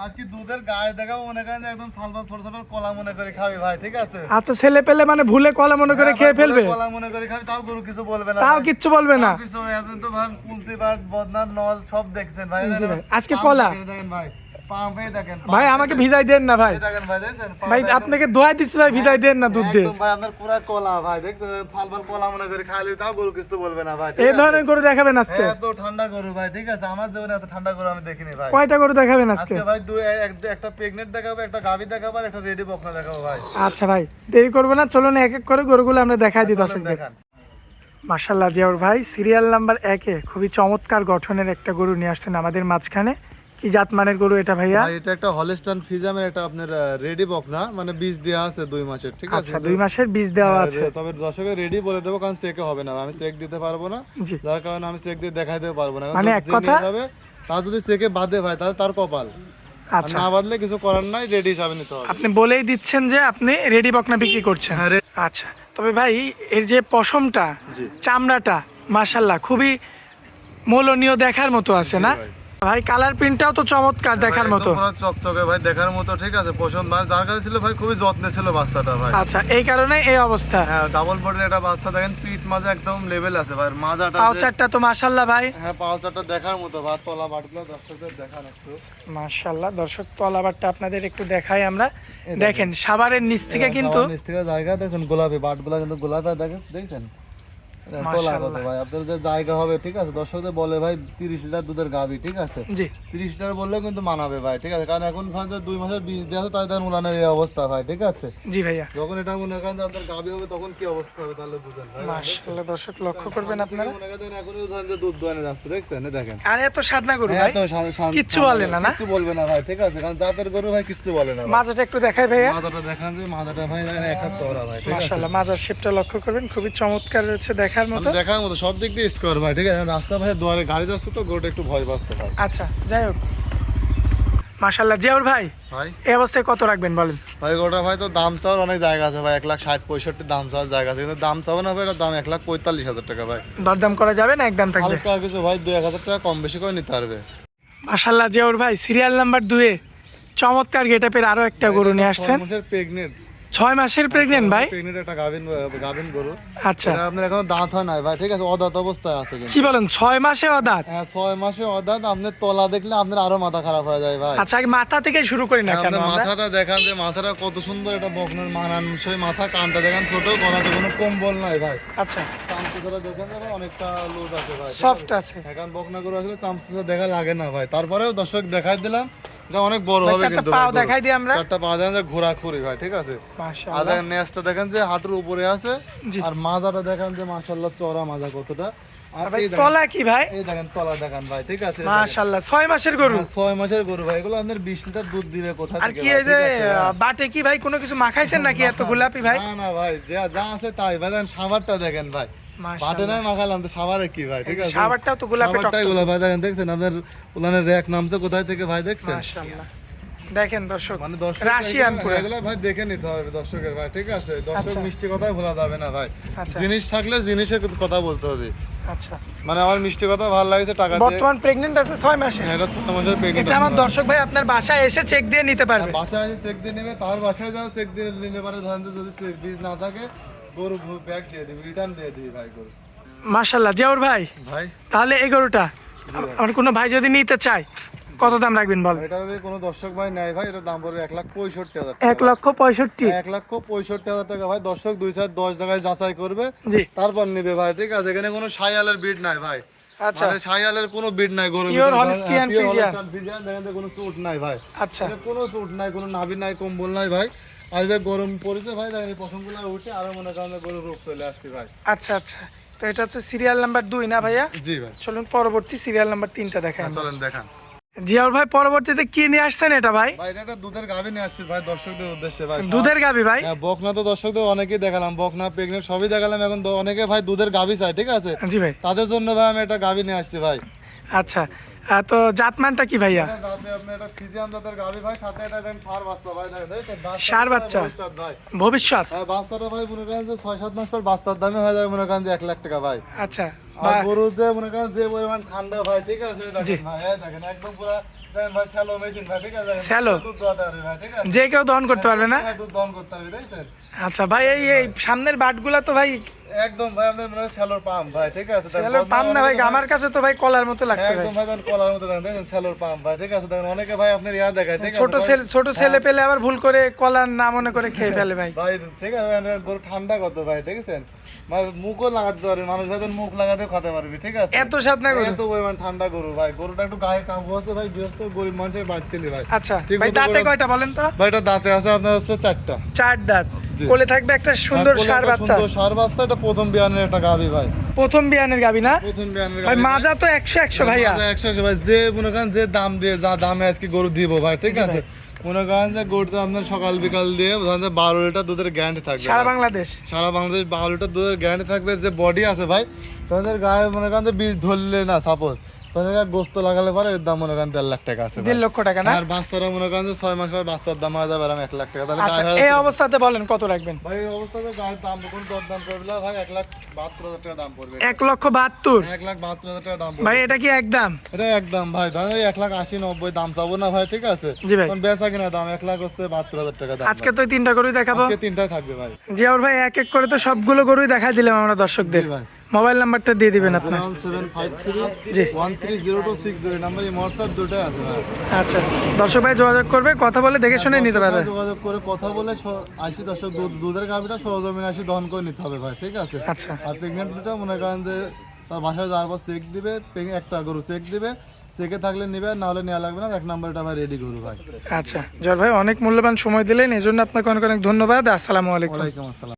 আজকে দুধের গায়ে দেখাবো মনে করেন একদম সালবা ছোট ছোট কলা মনে করে খাবি ভাই, ঠিক আছে? আচ্ছা, ছেলে পেলে মানে ভুলে কলা মনে করে খেয়ে ফেলবে, কলা মনে করে খাবি, তাও গরু কিছু বলবে না, তাও কিচ্ছু বলবে না। কিছু এখন তো ভাই কুলতি বাট বদনার নল সব দেখছেন ভাই। আজকে কলা দেখেন ভাই, পাম্পে দেখেন ভাই, আমাকে ভিজাই দেন না ভাই। দেখেন ভাই, দেখেন ভাই আপনাকে দোয়াই দিচ্ছি ভাই, ভিজাই দেন না দুধ দিয়ে। একদম ভাই আপনার পুরা কলা ভাই, দেখছেন সালবার কলা মনে করে খাইলে তাও গরু কিছু বলবে না ভাই। এই ধরনের গরু দেখাবেন আজকে? এত ঠান্ডা গরু ভাই, ঠিক আছে? আমার জীবনে এত ঠান্ডা গরু আমি দেখিনি ভাই। কয়টা গরু দেখাবেন আজকে? আজকে ভাই একটা প্রেগনেন্ট দেখাবো, একটা গাভী দেখাবো, আর একটা রেডি বকনা দেখাবো ভাই। আচ্ছা ভাই, দেরি করবো না, চলুন এক এক করে গরুগুলো আমরা দেখাই দিই দর্শকদের। দেখান। মাশাআল্লাহ, জিয়াউর ভাই সিরিয়াল নাম্বার 1 এ খুবই চমৎকার গঠনের একটা গরু নিয়ে আসছেন আমাদের মাঝখানে। কি জাতমানের গরু এটা ভাইয়া? ভাই এটা একটা হলস্টাইন ফ্রিজিয়ামের, এটা আপনার রেডি বকনা, মানে বীজ দেওয়া আছে 2 মাসের, ঠিক আছে? আচ্ছা, 2 মাসের বীজ দেওয়া আছে। তবে দর্শকে রেডি বলে দেবো, কারণ চেকে হবে না, আমি চেক দিতে পারবো না, জি, যার কারণে আমি চেক দিয়ে দেখাই দিতে পারবো না। মানে এক কথা, তার যদি চেকে বাদে ভাই তাহলে তার কপাল, আচ্ছা না বাদলে কিছু করার নাই, রেডি হিসাবে নিতে হবে। আপনি বলেই দিচ্ছেন যে আপনি রেডি বকনা বিক্রি করছেন। হ্যাঁ, আচ্ছা, তবে ভাই এর যে পশমটা, জি। চামড়াটা মাশাআল্লাহ খুবই মোলনীয়, দেখার মতো আছে না ভাই। ভাই? কালার প্রিন্টটাও তো চমৎকার, দেখার মতো। পুরো চকচকে ভাই, দেখার মতো, ঠিক আছে? পছন্দ ভাই, যার কাছে ছিল ভাই খুবই যত্নে ছিল বাচ্চাটা ভাই। আচ্ছা, এই কারণে এই অবস্থা। হ্যাঁ, ডাবল বডির একটা বাচ্চা, দেখেন পিঠ মাজা একদম লেভেল আছে ভাই, মাজাটা পাউচারটা তো মাশাআল্লাহ ভাই। হ্যাঁ, পাউচারটা দেখার মতো ভাই, তলা বাটগুলো দর্শকদের দেখান একটু। মাশাআল্লাহ, দর্শক তলাবারটা আপনাদের একটু দেখাই আমরা। দেখেন সাভারের নিচ থেকে কিন্তু নিচ থেকে জায়গা দেখেন, গোলাপি বাটগুলো কিন্তু গোলাপি, দেখেন তলা কত ভাই, আপনাদের যে জায়গা হবে, ঠিক আছে? দর্শকদের বলে ভাই 30 লিটার দুধের গাভী, ঠিক আছে? জি 30 লিটার বললেও কিন্তু মানাবে ভাই, ঠিক আছে? কারণ এখন ভাই 2 মাসের বীজ দেওয়া আছে, তাই তার উলানের এই অবস্থা ভাই, ঠিক আছে? জি ভাইয়া, যখন এটা মনে করেন যে আপনার গাভী হবে তখন কি অবস্থা হবে তাহলে বুঝেন ভাই। মাশাআল্লাহ দর্শক লক্ষ্য করবেন আপনারা। মনে করেন এখনই ধরেন যে দুধ দোয়ানে যাচ্ছে, দেখছেন? এই দেখেন আর এত সাদনা গরু ভাই, কিচ্ছু বলে না, না? কিছু বলবে না ভাই, ঠিক আছে? কারণ জাতের গরু ভাই কিছু বলে না। মাজাটা একটু দেখাই ভাইয়া। মাথাটা দেখান, যে মাথাটা ভাই এক হাত চওড়া ভাই, ঠিক আছে? মাশাআল্লাহ, মাজার শেপটা লক্ষ্য করবেন, খুবই চমৎকার রয়েছে, দেখার মতো। মানে দেখার মতো, সব দিক দিয়ে স্কোয়ার ভাই, ঠিক আছে? রাস্তা ভাই দুয়ারে গাড়ি যাচ্ছে তো গরুটা একটু ভয় পাচ্ছে ভাই। আচ্ছা, যাই হোক, মাশাআল্লাহ জিয়াউর ভাই, ভাই এই অবস্থায় কত রাখবেন বলেন? ভাই গরুটা ভাই তো দাম চাওয়ার অনেক জায়গা আছে ভাই, 1,60,65 দাম চাওয়ার জায়গা আছে, কিন্তু দাম চাওয়া না ভাই, এটার দাম 1,45,000 টাকা ভাই। দরদাম করা যাবে না একদম থাকবে? হালকা কিছু ভাই 2-1,000 টাকা কম বেশি করে নিতে পারবে। মাশাআল্লাহ জিয়াউর ভাই সিরিয়াল নাম্বার 2 এ চমৎকার গেটআপের আরো একটা গরু নিয়ে আসছেন। 6 মাসের প্রেগনেন্ট ভাই, প্রেগনেন্ট একটা গাভিন গরু। আচ্ছা, এটা আপনার এখন দাঁত হয় নাই ভাই, ঠিক আছে? অদাঁত অবস্থায় আছে কিন্তু। কি বলেন 6 মাসে অদাঁত? হ্যাঁ, 6 মাসে অদাঁত। আপনার তলা দেখলে আপনার আরো মাথা খারাপ হয়ে যায় ভাই। আচ্ছা, আগে মাথা থেকে শুরু করি না কেন আপনার আমরা? মাথাটা দেখান, যে মাথাটা কত সুন্দর, এটা বকনার মানানসই মাথা। কানটা দেখেন ছোট, গলাতে কোনো কম্বল নাই ভাই। আচ্ছা, চামচুটা দেখেন ভাই, অনেকটা লুজ আছে ভাই, সফট আছে। এখন বকনা গরু আসলে চামচুটা দেখা লাগে না ভাই। তারপরেও দর্শক দেখাই দিলাম, এটা অনেক বড় হবে চারটা কিন্তু পাও ভাই, দেখাই দিই আমরা। 4টা পা দেখেন যে ঘোরাঘুরি ভাই, ঠিক আছে? আর মাশাআল্লাহ, দেখেন নেজটা দেখেন যে হাঁটুর উপরে আছে, জি। আর মাজাটা দেখেন যে মাশাআল্লাহ চওড়া মাজা কতটা। আর ভাই এই দেখেন, তলা কি ভাই? এই দেখেন তলা দেখেন ভাই, ঠিক আছে? মাশাআল্লাহ 6 মাসের গরু। 6 মাসের গরু ভাই, এগুলো আপনাদের 20 লিটার দুধ দিবে কোথা আর থেকে কি ভাই, এই যে ঠিক আছে? বাটে কি ভাই কোনো কিছু মাখাইছেন নাকি এত গোলাপি ভাই? না না ভাই, যা যা আছে তাই ভাই। দেখেন সাভারটা দেখেন ভাই, বাটে মাশাআল্লাহ, নাই মাখালাম তো সাভারে কি ভাই, ঠিক আছে? সাবারটাও তো গোলাপি টক। সাভারটাই গোলাপ ভাই, দেখেন দেখছেন আপনার উলানের র‍্যাক নামছে কোথায় থেকে ভাই, দেখছেন? মাশাআল্লাহ, দেখেন দর্শক, মানে দর্শক রাশিয়ান পুরো। এগুলো ভাই দেখে নিতে হবে দর্শকের ভাই, ঠিক আছে? দর্শক আচ্ছা। মিষ্টি কথাই ভোলা যাবে না ভাই। আচ্ছা। জিনিস থাকলে জিনিসের কথা বলতে হবে। আচ্ছা, মানে আমার মিষ্টি কথা ভালো লাগছে, টাকা দিয়ে। বর্তমান প্রেগন্যান্ট আছে 6 মাসে। হ্যাঁ, এটা 6 মাসের প্রেগনেন্ট। এটা আমার দর্শক ভাই আপনার বাসায় এসে চেক দিয়ে নিতে পারবে। বাসায় এসে চেক দিয়ে নেবে, তার বাসায় যাও, চেক দিয়ে নিলে পারে। ধরেন যে যদি চেক বীজ না থাকে, গরু ব্যাগ দিয়ে দিবি, রিটার্ন দিয়ে দিবি ভাই গরু। মাশাআল্লাহ জিয়াউর ভাই, ভাই তাহলে এই গরুটা আমার কোনো ভাই যদি নিতে চায় কত দাম রাখবেন বল? এটা যদি কোনো দর্শক ভাই নেয় ভাই, এটার দাম পড়বে 1,65,000 1 লক্ষ 65। 1,65,000 টাকা ভাই। দর্শক 2-4-10 জায়গায় যাচাই করবে, জি, তারপর নিবে ভাই, ঠিক আছে? এখানে কোনো শাইওয়ালের বিড নাই ভাই, আচ্ছা, মানে শাইওয়ালের কোনো বিড নাই গরুর Pure ভিতরে। Holstein Pure Friesian। Holstein Friesian, দেখেন যে কোনো চুট নাই ভাই, আচ্ছা, মানে কোনো চুট নাই, কোনো নাভি নাই, কম্বল নাই ভাই। আর যে গরম পড়েছে ভাই, দেখেন এই পশমগুলো উঠে আরো মনে করেন যে গরুর রোগ চলে আসবে ভাই। আচ্ছা, আচ্ছা, তো এটা হচ্ছে সিরিয়াল নাম্বার 2 না ভাইয়া? জি ভাই, চলুন পরবর্তী সিরিয়াল নাম্বার 3টা দেখাই। চলেন দেখান। জিয়াউর ভাই পরবর্তীতে কি নিয়ে আসছেন এটা ভাই? ভাই এটা একটা দুধের গাভী নিয়ে আসছি ভাই দর্শকদের উদ্দেশ্যে ভাই। দুধের গাবি ভাই? হ্যাঁ, বকনা তো দর্শকদের অনেকেই দেখালাম, বকনা প্রেগনেন্ট সবই দেখালাম। এখন অনেকে ভাই দুধের গাভী চাই, ঠিক আছে? জি ভাই, তাদের জন্য ভাই আমি একটা গাভী নিয়ে আসছি ভাই। আচ্ছা, তো জাতমানটা কি ভাইয়া? এটা যাতে আপনি একটা ফ্রিজিয়ান জাতের গাভী ভাই, সাথে এটা দেন ষাঁড় বাচ্চা ভাই, দেখেন দেখেন বাচ্চা, ষাঁড় বাচ্চা? ভবিষ্যৎ ভাই। ভবিষ্যৎ? হ্যাঁ, বাচ্চাটা ভাই মনে করেন যে 6-7 মাস পর বাচ্চার দামে হয়ে যাবে মনে করেন যে 1,00,000 টাকা ভাই। আচ্ছা, আর গরুর যে মনে করেন যে পরিমাণ ঠান্ডা ভাই, ঠিক আছে? দেখেন ভাই, এই দেখেন একদম পুরা দেখেন ভাই স্যালো মেশিন ভাই, ঠিক আছে? স্যালো? দুধ দোয়াতে পারবে ভাই, ঠিক আছে? যে কেউ দহন করতে পারবে না? দুধ দহন করতে পারবে, দেখছেন? আচ্ছা ভাই, এই সামনের বাটগুলা তো ভাই একদম ভাই আপনার মনে হয় স্যালোর পাম্প ভাই, ঠিক আছে? দেখেন, স্যালোর পাম না ভাই, আমার কাছে তো ভাই কলার মতো লাগছে ভাই। একদম ভাই দেখেন কলার মতো, দেখেন স্যালোর পাম্প ভাই, ঠিক আছে? দেখেন অনেকে ভাই আপনার ইয়া দেখায়, ঠিক আছে? ছোট ছেলে পেলে আবার ভুল করে কলার না মনে করে খেয়ে ফেলে ভাই। ভাই ঠিক আছে, গরু ঠান্ডা কত ভাই, ঠিক আছে? ভাই মুখও লাগাতে পারবে, মানুষ ভাই মুখ লাগাতেও খেতে পারবি, ঠিক আছে? এত স্বাদ না গরু? এত পরিমাণ ঠান্ডা গরু ভাই, গরুটা একটু গায়ে কাবু আছে ভাই, গৃহস্থ গরিব মানুষের বাচ্চালি ভাই। আচ্ছা ঠিক ভাই, মতো দাঁতে গরু- কয়টা বলেন তো? ভাই এটা দাঁতে আছে আপনার হচ্ছে 4টা। 4 দাঁত। জি। কোলে থাকবে একটা সুন্দর আর কোলে ষাঁড় একটা বাচ্চা। সুন্দর ষাঁড় বাচ্চা, এটা প্রথম বিয়ানের একটা গাভী ভাই, প্রথম বিয়ানের গাবি না প্রথম বিয়ানের ভাই? গাভী। মাজা তো 100 ভাইয়া। 100 ভাই, যে মনে করেন যে দাম দিয়ে যা দামে আজকে গরু দিব ভাই, ঠিক আছে? মনে করেন যে গরুটা আপনার সকাল বিকাল দিয়ে ধরেন যে 12 লিটার দুধের গ্যারান্টি থাকবে সারা ভাই। বাংলাদেশ? সারা বাংলাদেশ 12 লিটার দুধের গ্যারান্টি থাকবে। যে বডি আছে ভাই, তোমাদের গায়ে মনে করেন যে বীজ ধরলে না সাপোজ তোমাদের গোস্ত লাগালে পরে এর দাম মনে করেন 1.5 লাখ টাকা আছে ভাই। 1.5 লক্ষ টাকা না? আর বাচ্চারা মনে করেন যে 6 মাস পর বাচ্চার দাম হয়ে যাবে 1 লাখ টাকা। তাহলে আচ্ছা, গায়ে এই অবস্থাতে বলেন কত রাখবেন? ভাই এই অবস্থাতে গায়ের দাম কোনো দরদাম করবে না ভাই, 1,72,000 টাকা দাম পড়বে। 1,72,000? 1,72,000 টাকা দাম পড়বে ভাই এটা কি একদম? এটা একদম ভাই, ধরেন 1,80,90 দাম চাবো না ভাই, ঠিক আছে? জি ভাই। এখন বেচা কিনা দাম 1,72,000 টাকা দাম। আজকে তো এই 3টা গরুই দেখাবো। আজকে 3টাই থাকবে ভাই। জিয়াউর ভাই এক এক করে তো সবগুলো গরুই দেখাই দিলাম আমরা দর্শকদের। জি ভাই। মোবাইল নাম্বারটা দিয়ে দিবেন আপনার। 01753 জি। 130260 নাম্বার, এই হোয়াটসঅ্যাপ দুটোই আছে ভাই। আচ্ছা, দর্শক ভাই যোগাযোগ করবে, কথা বলে দেখে শুনে নিতে পারবে। যোগাযোগ করে কথা বলে 80 দুধের গাভিটা সরজমিনে আসি দহন করে নিতে হবে ভাই, ঠিক আছে? আচ্ছা আর প্রেগনেন্টটা মনে করেন যে তার বাসায় যাওয়ার পর চেক দিবে, একটা গরু চেক দিবে, চেকে থাকলে নিবে, না হলে নেওয়া লাগবে না। 1 নাম্বারটা ভাই রেডি গরু ভাই। আচ্ছা, জল ভাই অনেক মূল্যবান সময় দিলেন, এই জন্য আপনাকে অনেক অনেক ধন্যবাদ। আসসালামু আলাইকুম। ওয়ালাইকুম আসসালাম।